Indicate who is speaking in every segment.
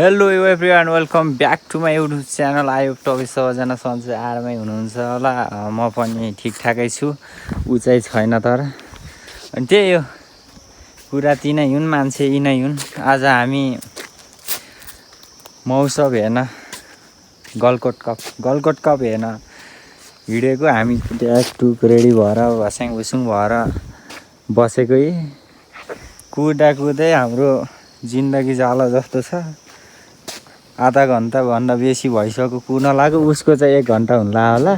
Speaker 1: Hello everyone welcome back to my YouTube channel. I hope तपाईँ सबैजना सन्चै आरामै हुनुहुन्छ होला। म पनि ठिकठाकै छु, ऊ चाहिँ छैन। तर अनि त्यही हो कुरा, तिनै हुन् मान्छे यिनै हुन्। आज हामी महोत्सव हेर्न गलकोट कप हेर्न हिँडेको। हामी ट्याकटुक रेडी भएर भस्याङ भुसुङ भएर बसेकै, कुद्दै हाम्रो जिन्दगी जाला जस्तो छ। आधा घन्टाभन्दा बेसी भइसक्यो कुद्न लाग्यो। उसको चाहिँ 1 घन्टा हुन्ला होला,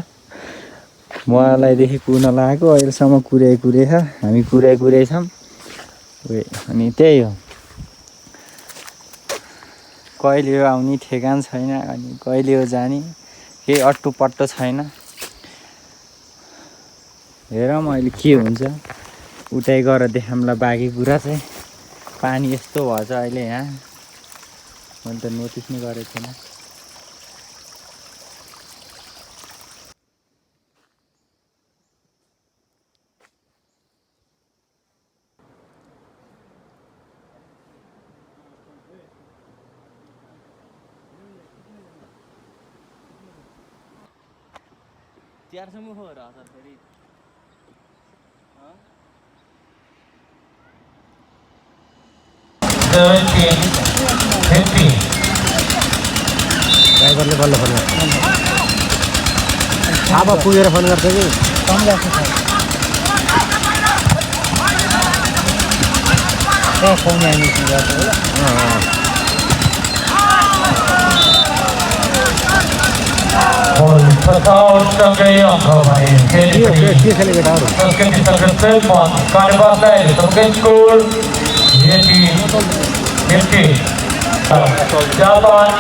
Speaker 1: मलाईदेखि कुद्न लागेको। अहिलेसम्म कुरै छ, हामी कुरै छौँ। अनि त्यही हो, कहिले हो आउने ठेगान छैन, अनि कहिले हो जाने केही अट्टुपट्टो छैन। हेरौँ अहिले के हुन्छ। उतै गएर देखाउँला बाँकी कुरा चाहिँ। पानी यस्तो भएछ अहिले यहाँ, मैले त नोटिस नै गरेको थिएन।
Speaker 2: तिहारसम्म हो र फेरि
Speaker 3: ड्राइभरले बल्ल फोन गर्छ, अब पुगेर फोन गर्छ कि
Speaker 4: सँगै अङ्क भए
Speaker 3: के खेले केटाहरू।
Speaker 4: संस्कृति संरक्षण कार्यवाहलाई सँगै स्कुल जापान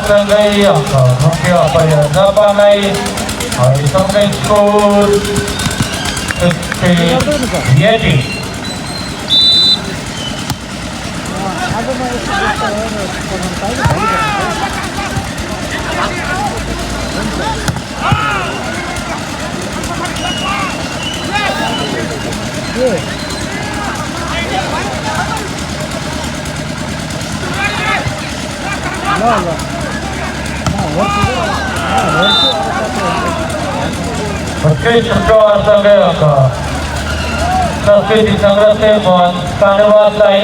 Speaker 4: सँगै अङ्क मुख्य परियोजनालाई सँगै स्कुल सँगै अङ्क संस्कृति संरक्षण कार्यवाहलाई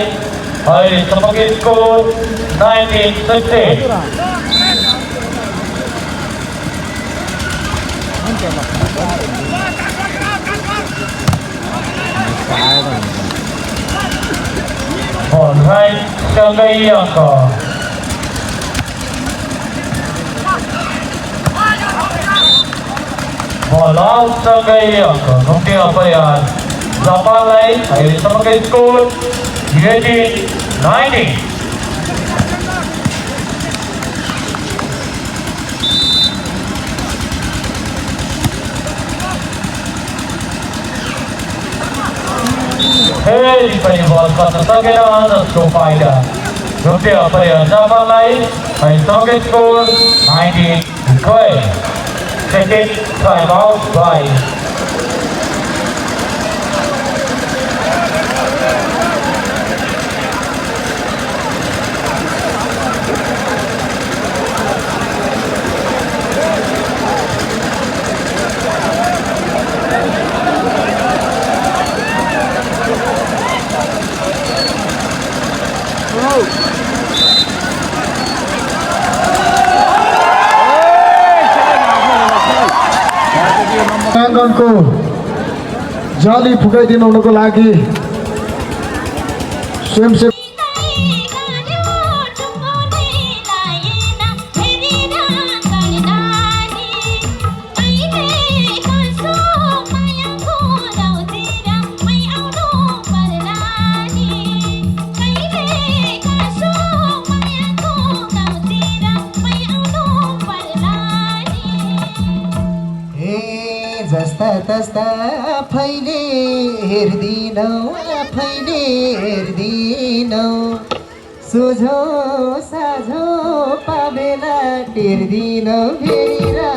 Speaker 4: सँगै स्कुल 1960 सँगै अङ्क सँगै अङ्क मुख्य परियार जापानलाई सँगै स्कुल 1890 फेरि पनि बल गर्न सकेन जसको फाइदा मुख्य परियार जापानलाई सँगै school 1912 Second time out by
Speaker 5: प्राङ्गणको जाली फुकाइदिनुको लागि स्वयंसेवक
Speaker 6: जस्ता तस्ता आफैले हेर्दिनौ आफैले हेर्दिनौ सोझो साझो पाबेला टेर्दिनौ फेरि